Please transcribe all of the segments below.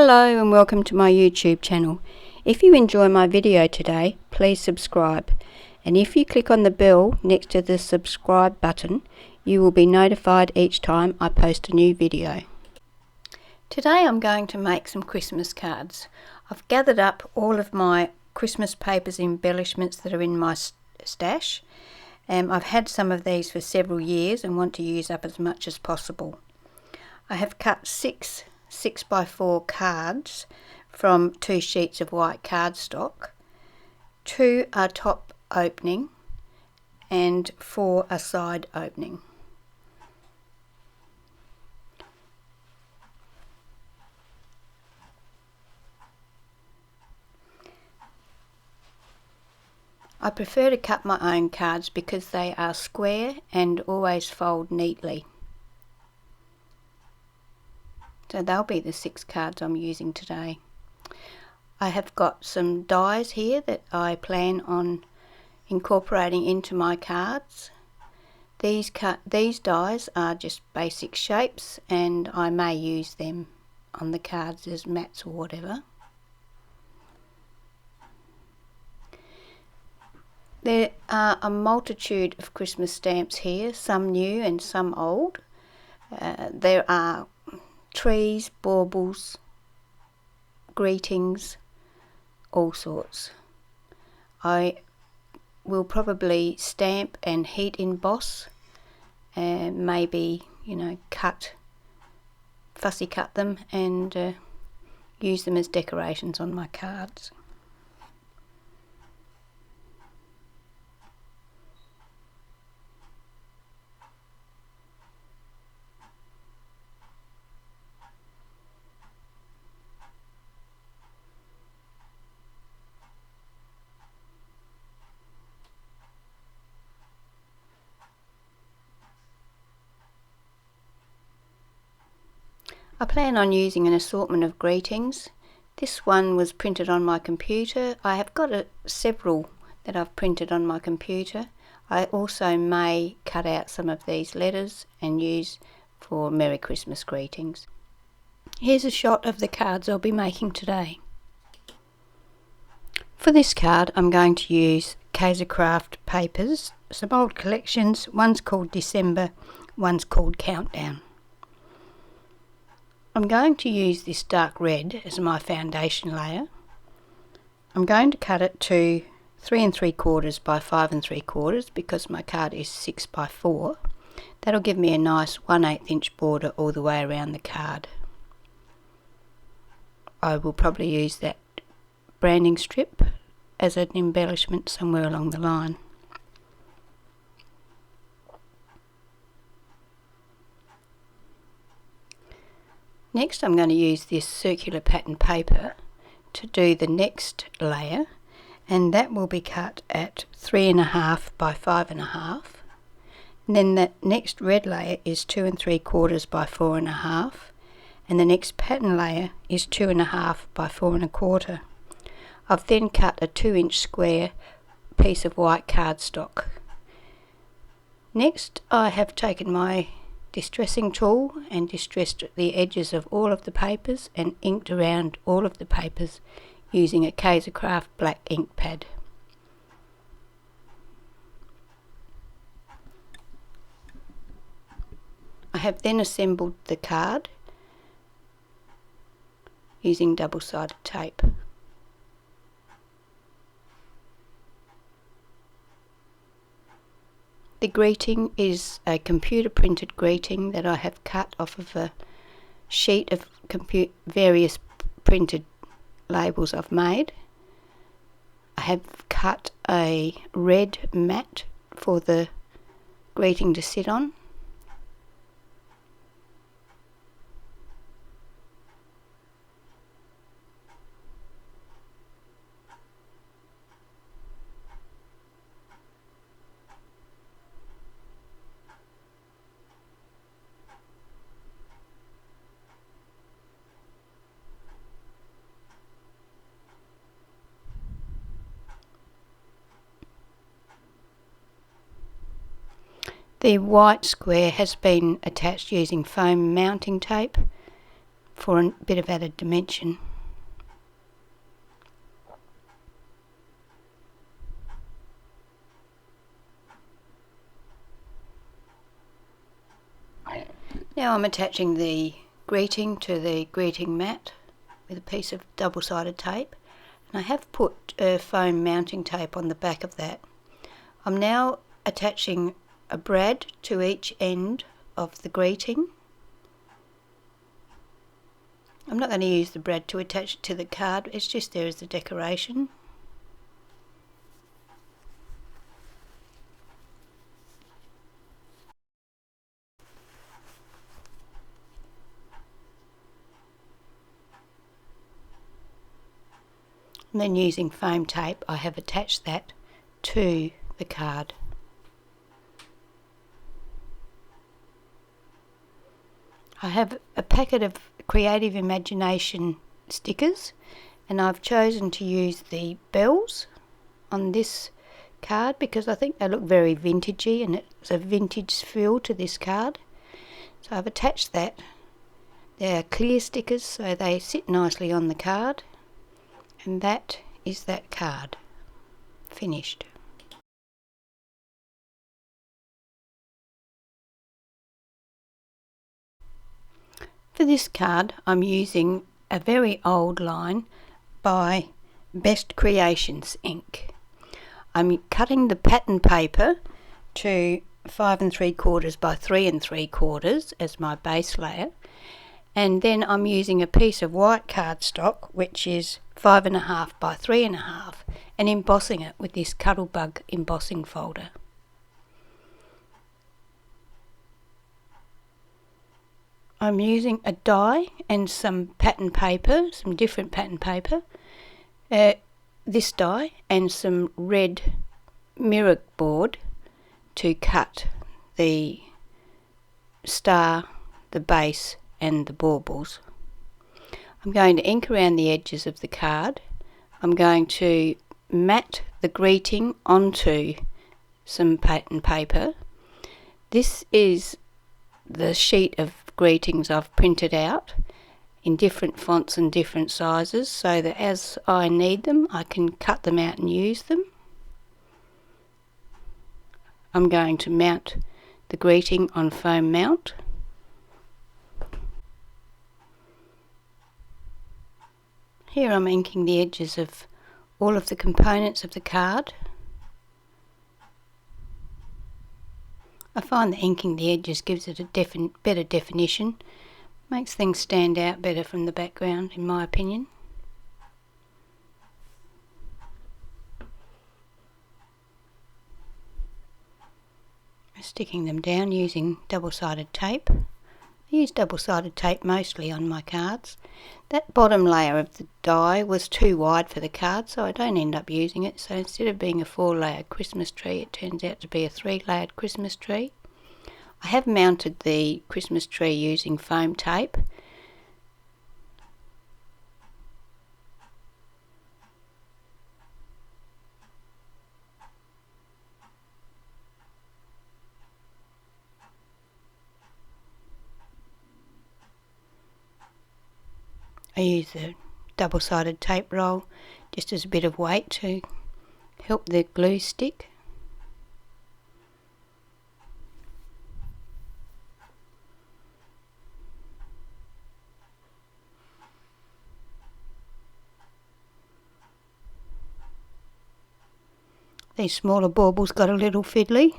Hello and welcome to my YouTube channel. If you enjoy my video today, please subscribe. And if you click on the bell next to the subscribe button, you will be notified each time I post a new video. Today I'm going to make some Christmas cards. I've gathered up all of my Christmas papers embellishments that are in my stash. I've had some of these for several years and want to use up as much as possible. I have cut six 6x4 cards from 2 sheets of white cardstock. 2 are top opening and 4 are side opening. I prefer to cut my own cards because they are square and always fold neatly. So they'll be the 6 cards I'm using today. I have got some dies here that I plan on incorporating into my cards. These dies are just basic shapes and I may use them on the cards as mats or whatever. There are a multitude of Christmas stamps here, some new and some old. There are trees, baubles, greetings, all sorts. I will probably stamp and heat emboss and maybe, fussy cut them and use them as decorations on my cards. I plan on using an assortment of greetings. This one was printed on my computer. I have got several that I've printed on my computer. I also may cut out some of these letters and use for Merry Christmas greetings. Here's a shot of the cards I'll be making today. For this card I'm going to use Kaisercraft papers, some old collections. One's called December, one's called Countdown. I'm going to use this dark red as my foundation layer. I'm going to cut it to 3 3/4 by 5 3/4 because my card is 6x4. That'll give me a nice 1/8 inch border all the way around the card. I will probably use that branding strip as an embellishment somewhere along the line. Next I'm going to use this circular pattern paper to do the next layer, and that will be cut at 3 1/2 by 5 1/2. And then that next red layer is 2 3/4 by 4 1/2, and the next pattern layer is 2 1/2 by 4 1/4. I've then cut a 2-inch square piece of white cardstock. Next I have taken my distressing tool and distressed the edges of all of the papers and inked around all of the papers using a Kaisercraft black ink pad. I have then assembled the card using double-sided tape. The greeting is a computer printed greeting that I have cut off of a sheet of various printed labels I've made. I have cut a red mat for the greeting to sit on. The white square has been attached using foam mounting tape for a bit of added dimension. Now I'm attaching the greeting to the greeting mat with a piece of double-sided tape, and I have put foam mounting tape on the back of that. I'm now attaching a brad to each end of the greeting. I'm not going to use the brad to attach it to the card, it's just there as a decoration. And then using foam tape I have attached that to the card. I have a packet of Creative Imagination stickers, and I've chosen to use the bells on this card because I think they look very vintagey and it's a vintage feel to this card. So I've attached that. They are clear stickers so they sit nicely on the card, and that is that card finished. For this card I'm using a very old line by Best Creations ink. I'm cutting the pattern paper to 5 3/4 by 3 3/4 as my base layer, and then I'm using a piece of white cardstock which is 5 1/2 by 3 1/2 and embossing it with this Cuttlebug embossing folder. I'm using a die and some pattern paper, some different pattern paper, this die and some red mirror board to cut the star, the base and the baubles. I'm going to ink around the edges of the card. I'm going to mat the greeting onto some pattern paper. This is the sheet of greetings I've printed out in different fonts and different sizes so that as I need them I can cut them out and use them. I'm going to mount the greeting on foam mount. Here I'm inking the edges of all of the components of the card. I find that inking the edges gives it a better definition, makes things stand out better from the background in my opinion. Sticking them down using double-sided tape. I use double-sided tape mostly on my cards. That bottom layer of the die was too wide for the card, so I don't end up using it. So instead of being a 4-layer Christmas tree, it turns out to be a 3-layered Christmas tree. I have mounted the Christmas tree using foam tape. I use the double-sided tape roll just as a bit of weight to help the glue stick. These smaller baubles got a little fiddly.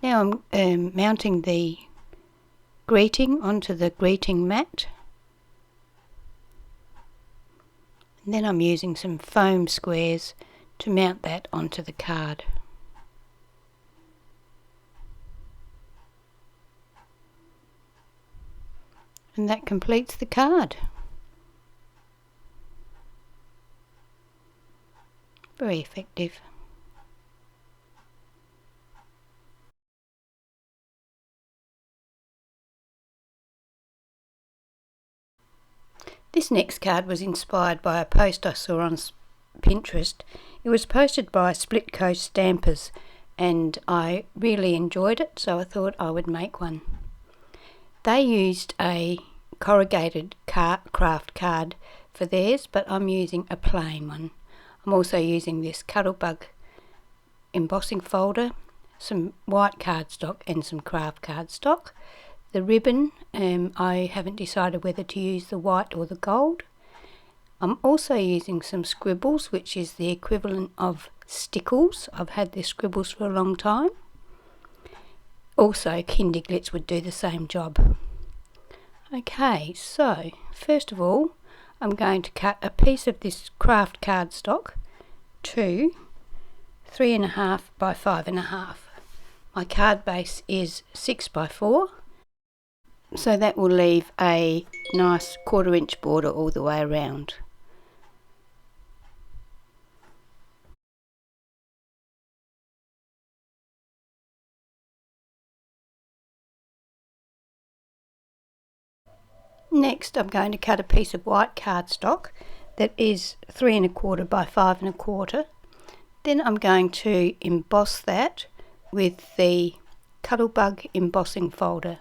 Now I'm mounting the greeting onto the greeting mat, and then I'm using some foam squares to mount that onto the card. And that completes the card. Very effective. This next card was inspired by a post I saw on Pinterest. It was posted by Split Coast Stampers and I really enjoyed it, so I thought I would make one. They used a corrugated craft card for theirs, but I'm using a plain one. I'm also using this Cuttlebug embossing folder, some white cardstock and some craft cardstock. The ribbon, I haven't decided whether to use the white or the gold. I'm also using some scribbles, which is the equivalent of stickles. I've had the scribbles for a long time. Also, Kinderglitz would do the same job. Okay, so first of all, I'm going to cut a piece of this craft cardstock to 3.5 by 5.5. My card base is 6 by 4, so that will leave a nice 1/4 inch border all the way around. Next, I'm going to cut a piece of white cardstock that is 3.25 by 5.25. Then I'm going to emboss that with the Cuttlebug embossing folder.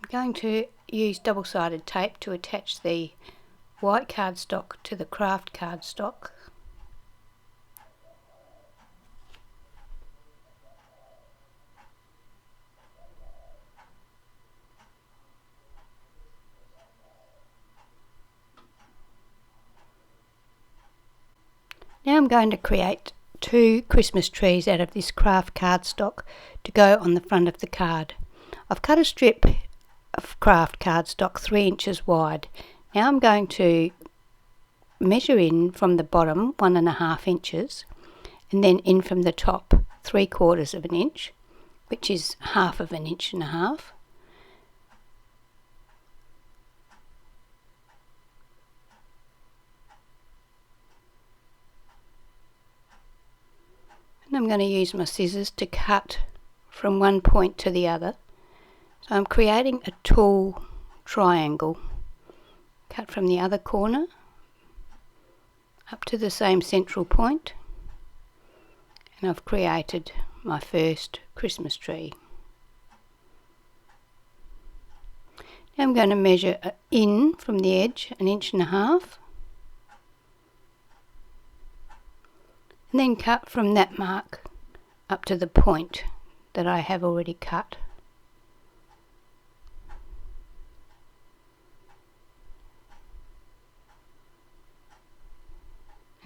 I'm going to use double-sided tape to attach the white cardstock to the craft cardstock. Now I'm going to create 2 Christmas trees out of this craft cardstock to go on the front of the card. I've cut a strip of craft cardstock 3 inches wide. Now I'm going to measure in from the bottom 1.5 inches and then in from the top 3/4 of an inch, which is 1/2 inch and a half. And I'm going to use my scissors to cut from one point to the other. So I'm creating a tall triangle. Cut from the other corner up to the same central point, and I've created my first Christmas tree. Now I'm going to measure in from the edge 1.5 inches, and then cut from that mark up to the point that I have already cut.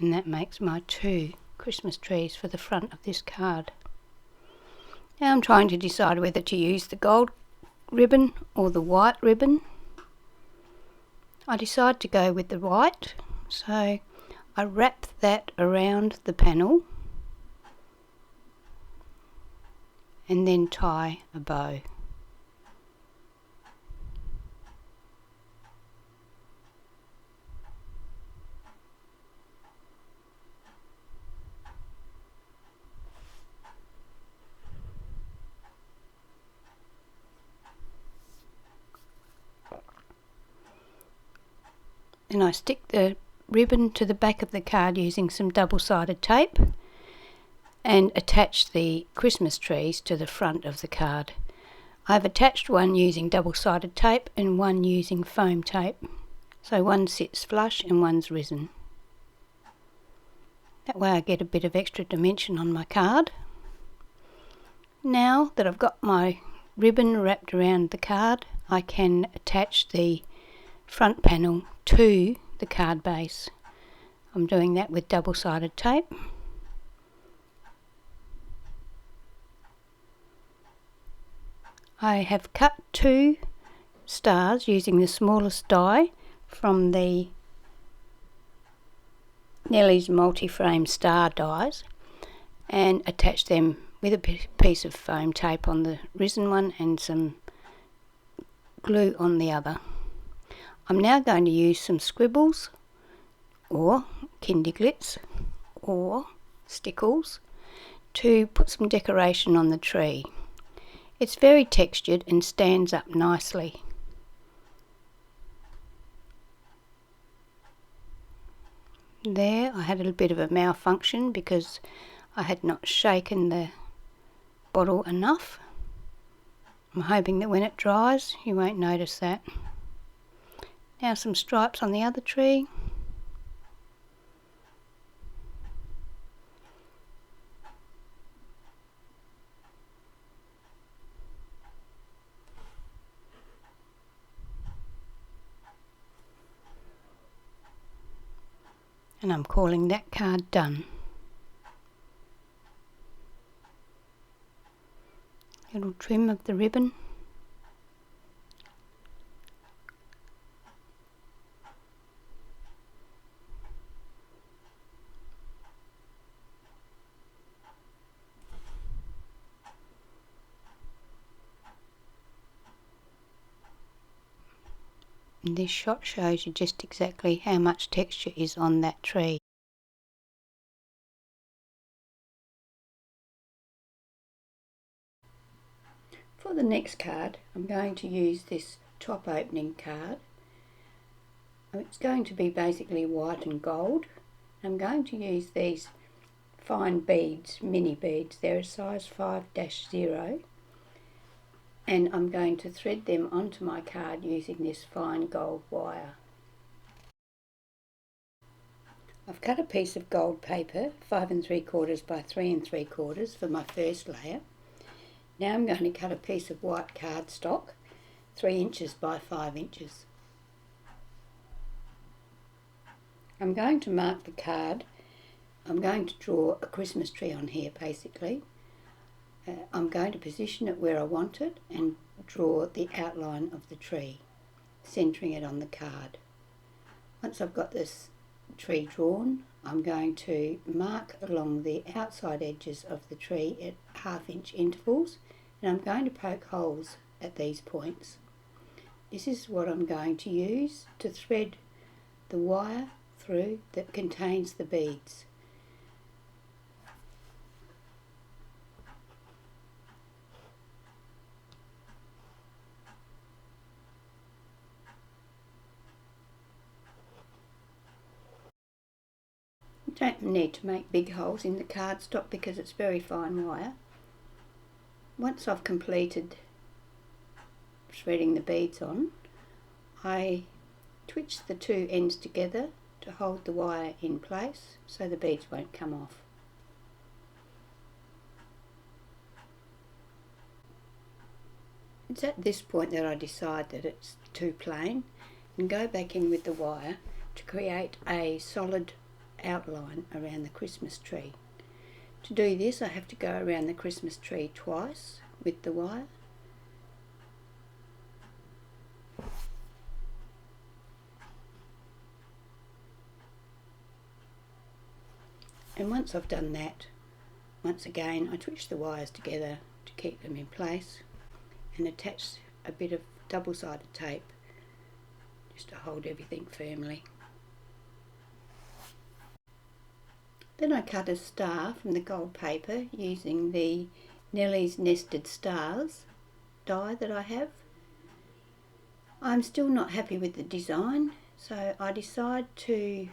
And that makes my 2 Christmas trees for the front of this card. Now I'm trying to decide whether to use the gold ribbon or the white ribbon. I decide to go with the white, so I wrap that around the panel and then tie a bow. Then I stick the ribbon to the back of the card using some double-sided tape and attach the Christmas trees to the front of the card. I've attached one using double-sided tape and one using foam tape, so one sits flush and one's risen. That way I get a bit of extra dimension on my card. Now that I've got my ribbon wrapped around the card, I can attach the front panel to the card base. I'm doing that with double-sided tape. I have cut 2 stars using the smallest die from the Nellie's multi-frame star dies and attached them with a piece of foam tape on the risen one and some glue on the other. I'm now going to use some scribbles or Kinderglitz or stickles to put some decoration on the tree. It's very textured and stands up nicely. There, I had a little bit of a malfunction because I had not shaken the bottle enough. I'm hoping that when it dries you won't notice that. Now some stripes on the other tree. And I'm calling that card done. Little trim of the ribbon. And this shot shows you just exactly how much texture is on that tree. For the next card, I'm going to use this top opening card. It's going to be basically white and gold. I'm going to use these fine beads, mini beads. They're a size 5-0. And I'm going to thread them onto my card using this fine gold wire. I've cut a piece of gold paper, 5 3/4 by 3 3/4 for my first layer. Now I'm going to cut a piece of white cardstock, 3 inches by 5 inches. I'm going to mark the card. I'm going to draw a Christmas tree on here basically. I'm going to position it where I want it and draw the outline of the tree, centering it on the card. Once I've got this tree drawn, I'm going to mark along the outside edges of the tree at 1/2 inch intervals, and I'm going to poke holes at these points. This is what I'm going to use to thread the wire through that contains the beads. You don't need to make big holes in the cardstock because it's very fine wire. Once I've completed threading the beads on, I twitch the two ends together to hold the wire in place so the beads won't come off. It's at this point that I decide that it's too plain and go back in with the wire to create a solid outline around the Christmas tree. To do this, I have to go around the Christmas tree twice with the wire. And once I've done that, once again I twitch the wires together to keep them in place and attach a bit of double-sided tape just to hold everything firmly. Then I cut a star from the gold paper using the Nellie's Nested Stars die that I have. I'm still not happy with the design, so I decide to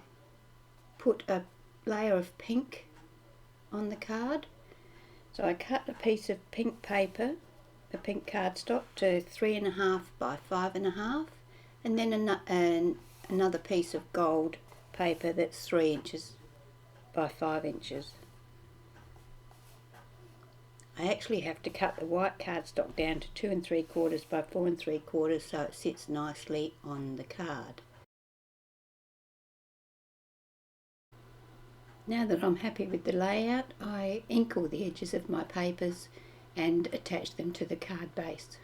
put a layer of pink on the card. So I cut a piece of pink paper, a pink cardstock, to 3.5 by 5.5, and then another piece of gold paper that's 3 inches by 5 inches. I actually have to cut the white cardstock down to 2 3/4 by 4 3/4 so it sits nicely on the card. Now that I'm happy with the layout, I ink all the edges of my papers and attach them to the card base.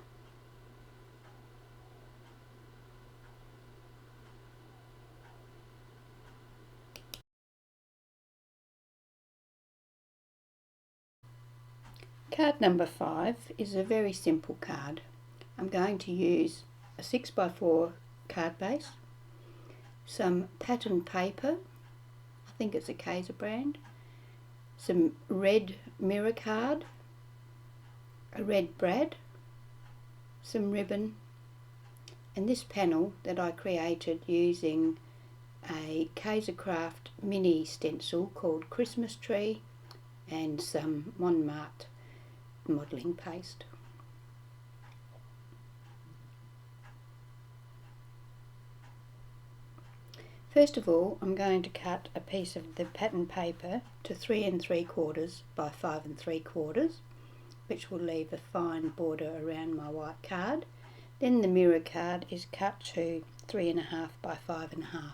Card number 5 is a very simple card. I'm going to use a 6x4 card base, some pattern paper, I think it's a Kaiser brand, some red mirror card, a red brad, some ribbon, and this panel that I created using a Kaisercraft mini stencil called Christmas Tree and some Montmartre modelling paste. First of all, I'm going to cut a piece of the pattern paper to 3 3/4 by 5 3/4, which will leave a fine border around my white card. Then the mirror card is cut to 3 1/2 by 5 1/2.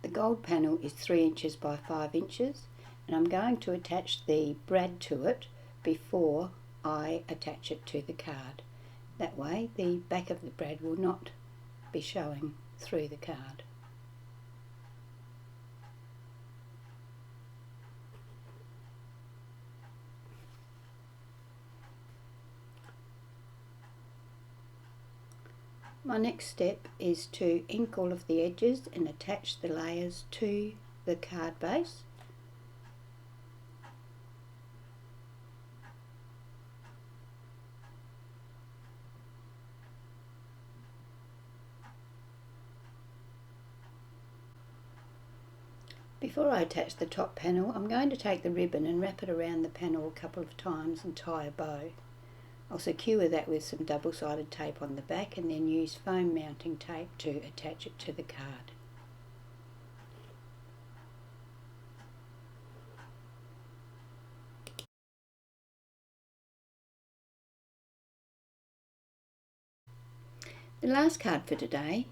The gold panel is 3 inches by 5 inches, and I'm going to attach the brad to it before I attach it to the card. That way the back of the brad will not be showing through the card. My next step is to ink all of the edges and attach the layers to the card base. Before I attach the top panel, I'm going to take the ribbon and wrap it around the panel a couple of times and tie a bow. I'll secure that with some double-sided tape on the back and then use foam mounting tape to attach it to the card. The last card for today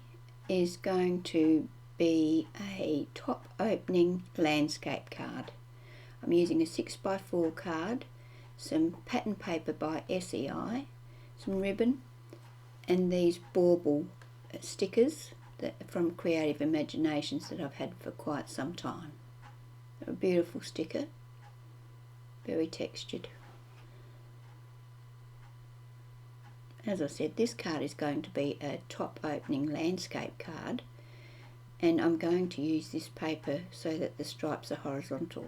is going to be a top opening landscape card. I'm using a 6x4 card, some pattern paper by SEI, some ribbon, and these bauble stickers from Creative Imaginations that I've had for quite some time. They're a beautiful sticker, very textured. As I said, this card is going to be a top opening landscape card, and I'm going to use this paper so that the stripes are horizontal.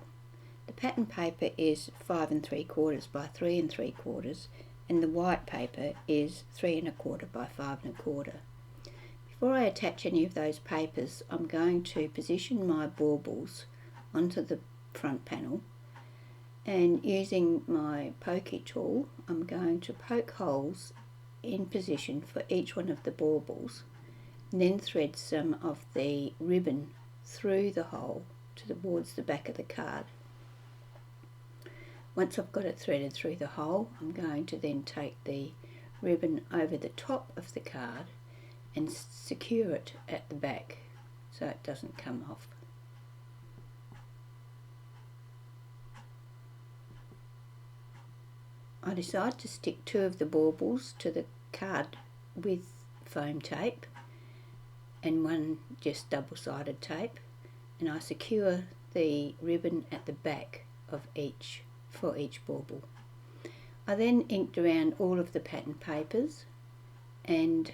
The pattern paper is 5 3/4 by 3 3/4, and the white paper is 3 1/4 by 5 1/4. Before I attach any of those papers, I'm going to position my baubles onto the front panel, and using my pokey tool I'm going to poke holes in position for each one of the baubles, and then thread some of the ribbon through the hole towards the back of the card. Once I've got it threaded through the hole, I'm going to then take the ribbon over the top of the card and secure it at the back so it doesn't come off. I decide to stick 2 of the baubles to the card with foam tape and 1 just double-sided tape, and I secure the ribbon at the back of each for each bauble. I then inked around all of the pattern papers and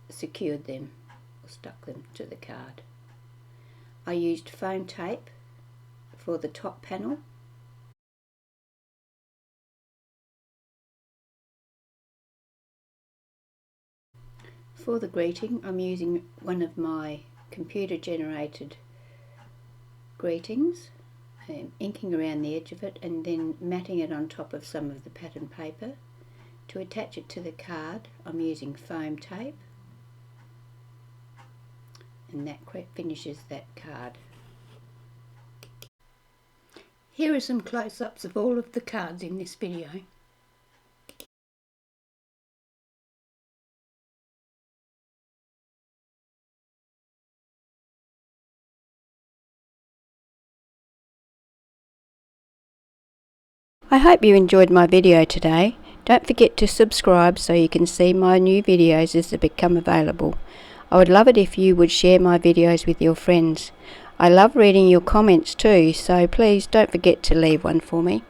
secured them or stuck them to the card. I used foam tape for the top panel . For the greeting, I'm using one of my computer generated greetings, inking around the edge of it and then matting it on top of some of the pattern paper. To attach it to the card, I'm using foam tape, and that finishes that card. Here are some close-ups of all of the cards in this video. I hope you enjoyed my video today. Don't forget to subscribe so you can see my new videos as they become available. I would love it if you would share my videos with your friends. I love reading your comments too, so please don't forget to leave one for me.